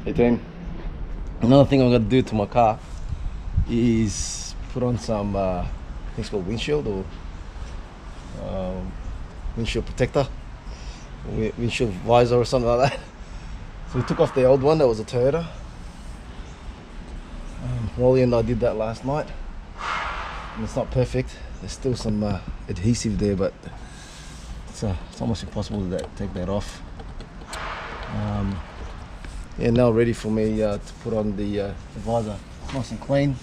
Hey team, another thing I'm going to do to my car is put on some, I think it's called windshield or windshield protector, windshield visor or something like that. So we took off the old one, that was a Toyota. Rolly and I did that last night, and it's not perfect. There's still some adhesive there, but it's almost impossible to take that off. Yeah, now ready for me to put on the visor. It's nice and clean,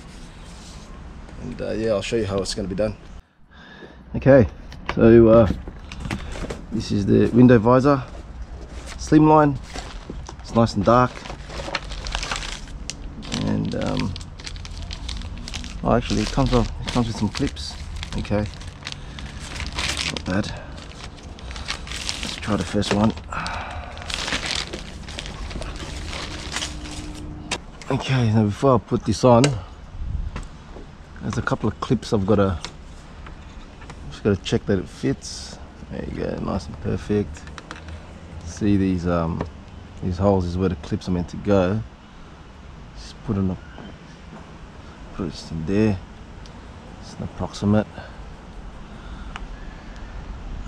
and yeah, I'll show you how it's going to be done. Okay, so this is the window visor, slimline. It's nice and dark, and oh, actually, it comes with some clips. Okay, not bad. Let's try the first one. Okay, now before I put this on, there's a couple of clips I've got to check that it fits. There you go, nice and perfect. See these holes is where the clips are meant to go. Just put it in there. It's an approximate.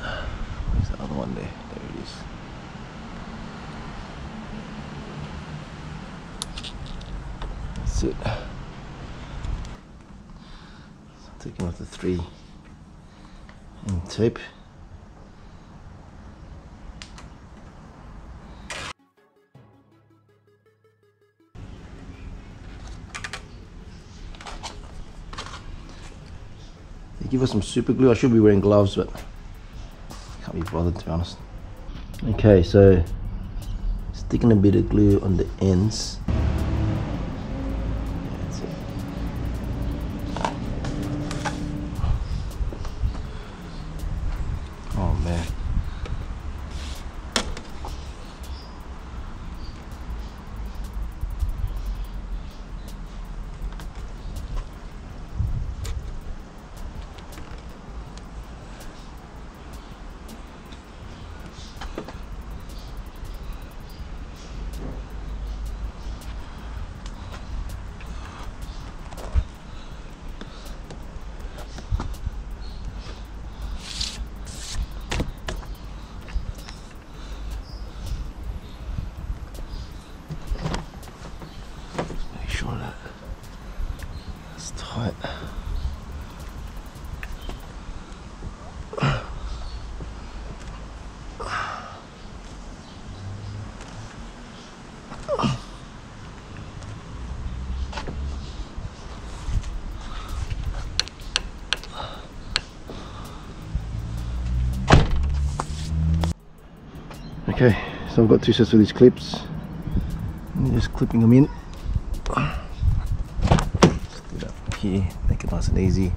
Where's the other one there? There it is. That's it. So taking off the 3M tape. They give us some super glue. I should be wearing gloves, but can't be bothered, to be honest. Okay, so sticking a bit of glue on the ends. That's it. Oh man. Tight. Okay, so I've got 2 sets of these clips. I'm just clipping them in. Here, make it nice and easy.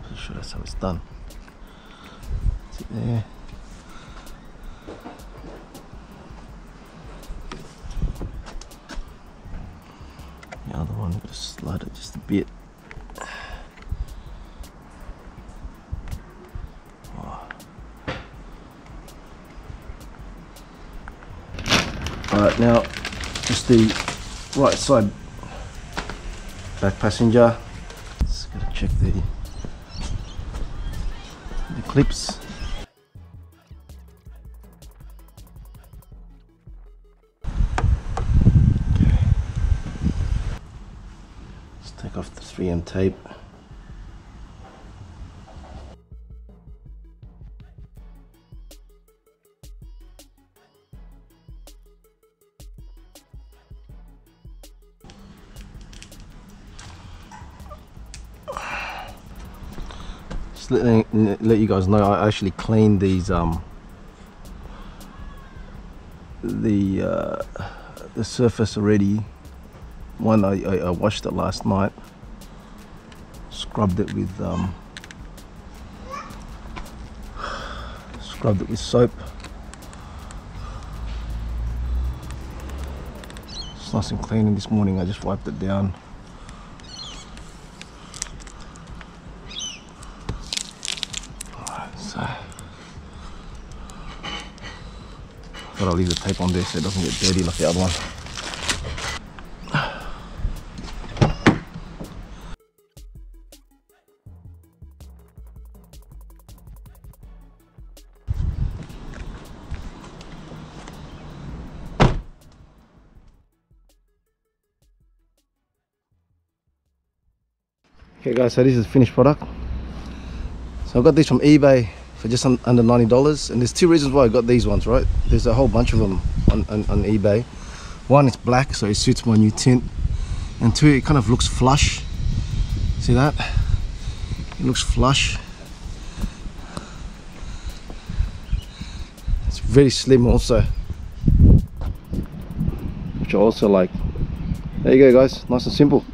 Pretty sure that's how it's done. That's it there. The other one, just slide it just a bit. Oh. Alright, now just the right side back passenger. Just gotta check the clips. Take off the 3M tape. Just let you guys know, I actually cleaned these the surface already. One I washed it last night, scrubbed it with soap, It's nice and clean, and this morning I just wiped it down. Alright, so I'll leave the tape on there so it doesn't get dirty like the other one. Okay guys, so this is the finished product. So I got these from eBay for just under $90, and there's two reasons why I got these ones, right? There's a whole bunch of them on eBay. One, it's black, so it suits my new tint, and two, it kind of looks flush. See that? It looks flush. It's very slim also, which I also like. There you go guys, nice and simple.